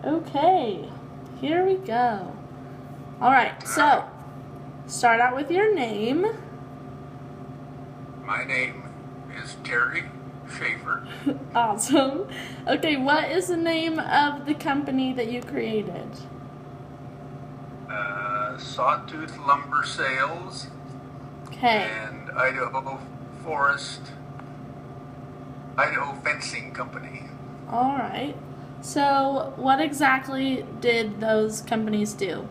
Okay, here we go. All right, so start out with your name. My name is Terry Shaffer. Awesome. Okay, what is the name of the company that you created? Sawtooth Lumber Sales Okay. and Idaho Fencing Company. All right. So, what exactly did those companies do?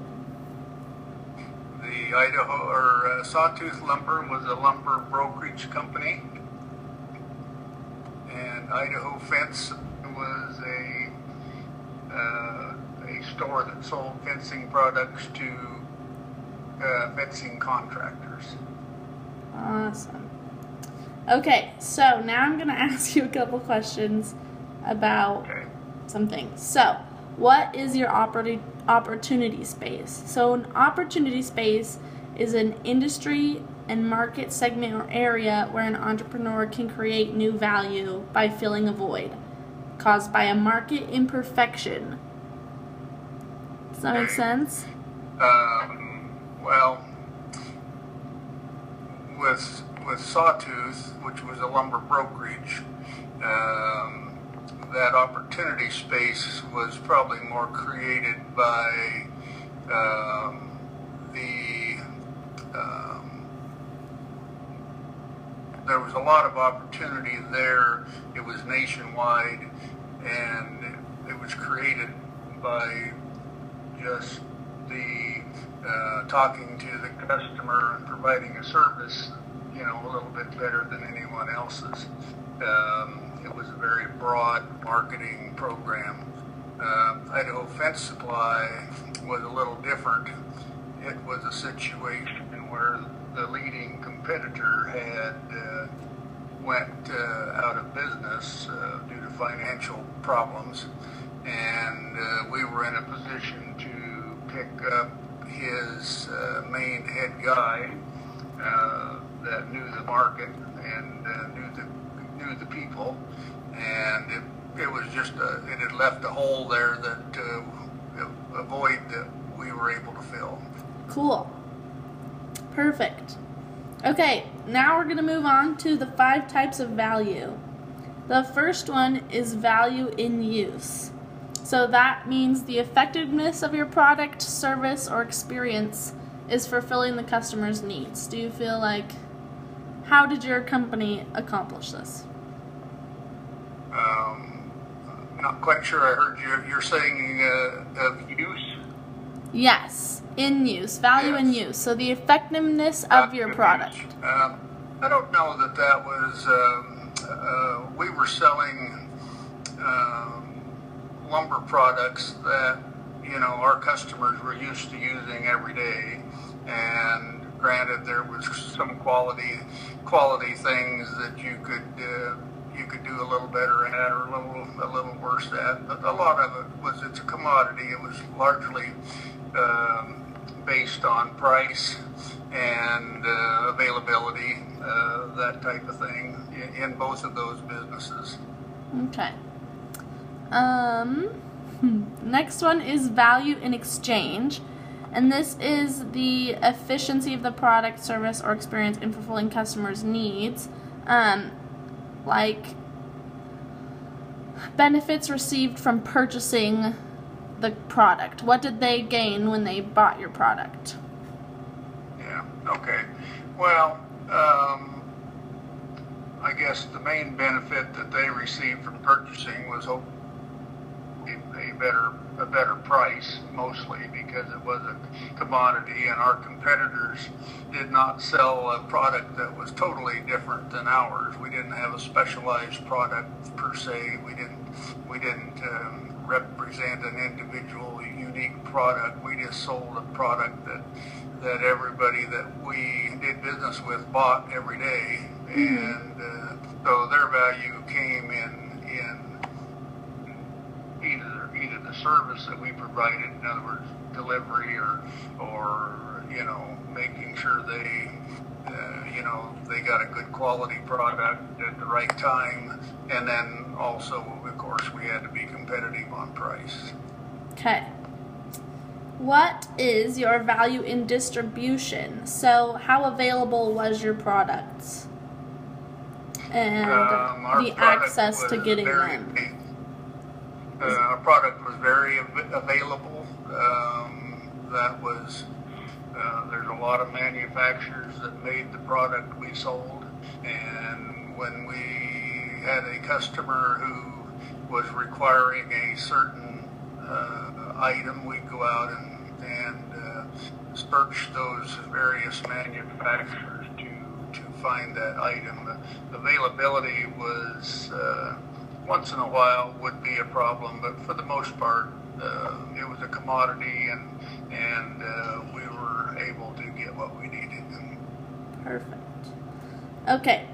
The Sawtooth Lumber was a lumber brokerage company, and Idaho Fence was a store that sold fencing products to fencing contractors. Awesome. Okay, so now I'm going to ask you a couple questions about some things. So, what is your opportunity space? So, an opportunity space is an industry and market segment or area where an entrepreneur can create new value by filling a void caused by a market imperfection. Does that make sense? Well, with Sawtooth, which was a lumber brokerage, that opportunity space was probably more created by there was a lot of opportunity there. It was nationwide, and it was created by just the talking to the customer and providing a service, a little bit better than anyone else's. It was a very broad marketing program. Idaho Fence Supply was a little different. It was a situation where the leading competitor had went out of business due to financial problems, and we were in a position to pick up his main head guy that knew the market and knew the people, and it was just it had left a hole there that a void that we were able to fill. Cool. Perfect. Okay, now we're going to move on to the 5 types of value. The first one is value in use. So that means the effectiveness of your product, service, or experience is fulfilling the customer's needs. Do you feel like, how did your company accomplish this? Not quite sure I heard you're saying of use? Yes, in use, value in use. So the effectiveness of your product. I don't know that was, we were selling lumber products that, our customers were used to using every day. And granted, there was some quality things that you could do a little better at or a little worse at, but a lot of it was, it's a commodity. It was largely based on price and availability, that type of thing in both of those businesses. Okay. Next one is value in exchange. And this is the efficiency of the product, service, or experience in fulfilling customers' needs. Like benefits received from purchasing the product. What did they gain when they bought your product? Yeah, okay. Well, I guess the main benefit that they received from purchasing was a better price, mostly because it was a commodity, and our competitors did not sell a product that was totally different than ours. We didn't have a specialized product per se. We didn't represent an individual unique product. We just sold a product that everybody that we did business with bought every day, and so their value came in either the service that we provided, in other words, delivery, or making sure they got a good quality product at the right time, and then also, of course, we had to be competitive on price. Okay. What is your value in distribution? So how available was your products? And the access to getting them. Our product was very available. That was, there's a lot of manufacturers that made the product we sold. And when we had a customer who was requiring a certain item, we'd go out and search those various manufacturers to find that item. Availability was once in a while would be a problem, but for the most part, it was a commodity, and we were able to get what we needed. Perfect. Okay,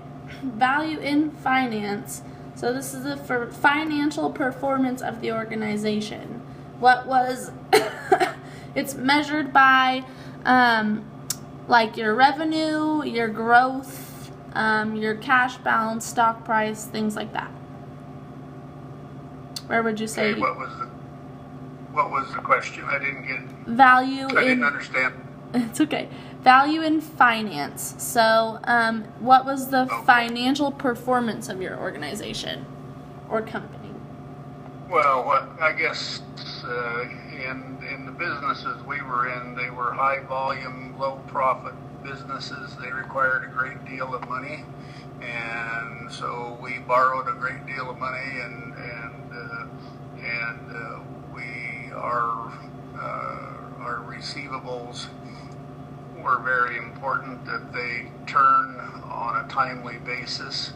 value in finance. So this is for financial performance of the organization. What was it's measured by like your revenue, your growth, your cash balance, stock price, things like that. Where would you say? Okay, what was the question? I didn't get value. I didn't understand. It's okay. Value in finance. So, what was the financial performance of your organization or company? Well, I guess in the businesses we were in, they were high volume, low profit businesses. They required a great deal of money, and so we borrowed a great deal of money, and our receivables were very important, that they turn on a timely basis.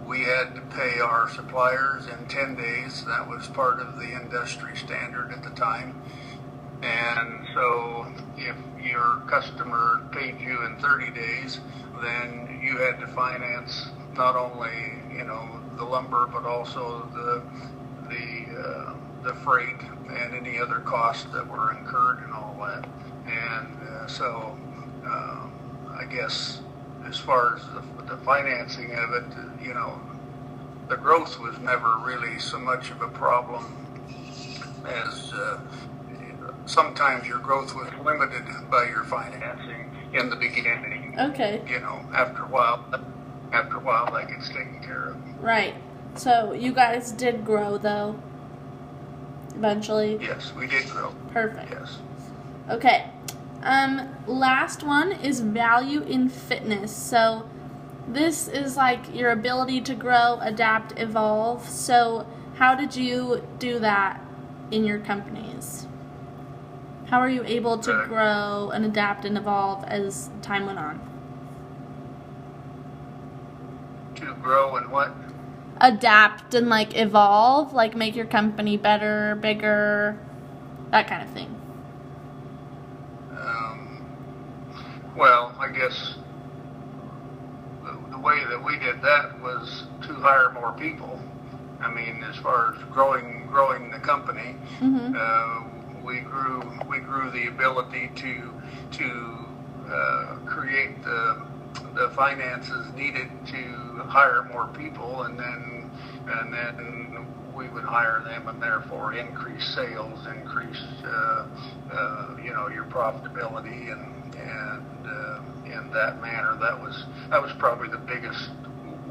We had to pay our suppliers in 10 days. That was part of the industry standard at the time. And so if your customer paid you in 30 days, then you had to finance not only, the lumber, but also the freight and any other costs that were incurred and all that. And so I guess as far as the financing of it, the growth was never really so much of a problem as sometimes your growth was limited by your financing in the beginning. Okay. After a while that gets taken care of. Right. So you guys did grow though, eventually? Yes, we did grow. Perfect. Yes. Okay. Last one is value in fitness. So this is like your ability to grow, adapt, evolve. So how did you do that in your companies? How are you able to grow and adapt and evolve as time went on? To grow and what? Adapt and evolve, make your company better, bigger, that kind of thing. Well, I guess the way that we did that was to hire more people. I mean, as far as growing the company, we grew the ability to create the finances needed to hire more people, and then we would hire them, and therefore increase sales, increase your profitability, and in that manner, that was probably the biggest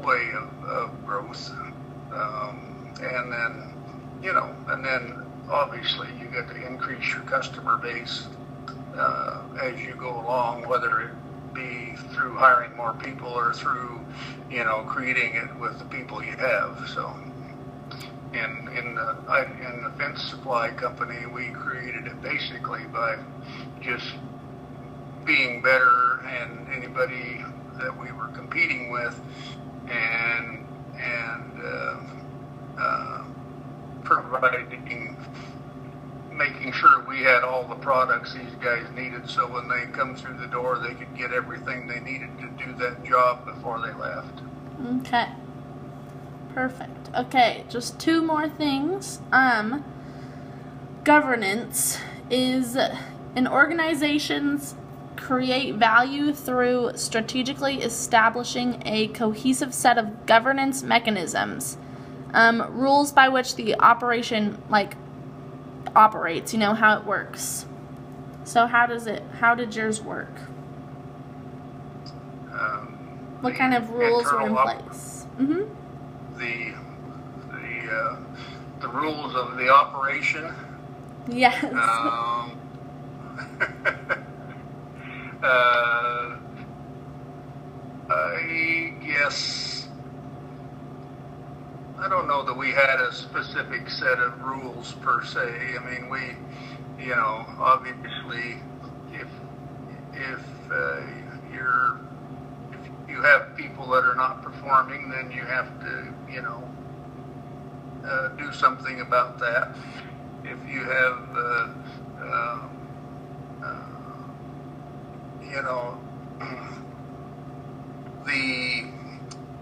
way of growth. And then obviously you get to increase your customer base as you go along, whether it be through hiring more people or through creating it with the people you have. So in the fence supply company, we created it basically by just being better than anybody that we were competing with, and making sure we had all the products these guys needed, so when they come through the door, they could get everything they needed to do that job before they left. Okay. Perfect. Okay, just two more things. Governance is an organization's create value through strategically establishing a cohesive set of governance mechanisms, rules by which the operation operates, how it works. So how did yours work? What kind of rules were in place? Mm-hmm. The rules of the operation. Yes. I guess I don't know that we had a specific set of rules per se. I mean, obviously, if you have people that are not performing, then you have to, do something about that. If you have,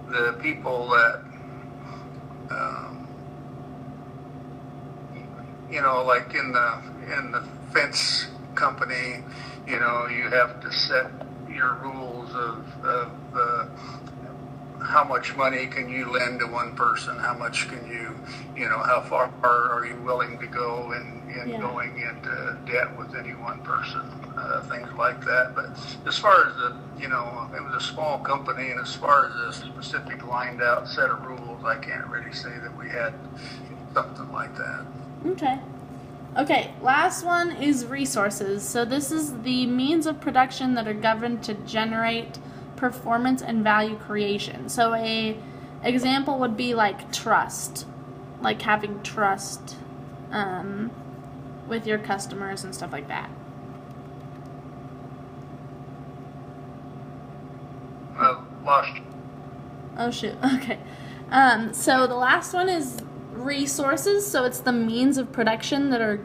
the people that, like in the fence company, you have to set your rules of how much money can you lend to one person, how much can you, how far are you willing to go in going into debt with any one person, things like that. But as far as it was a small company, and as far as a specific lined out set of rules, I can't really say that we had something like that. Okay, last one is resources. So this is the means of production that are governed to generate performance and value creation. So a example would be like trust, like having trust with your customers and stuff like that. Lost you. Oh shoot. Okay. So the last one is resources. So it's the means of production that are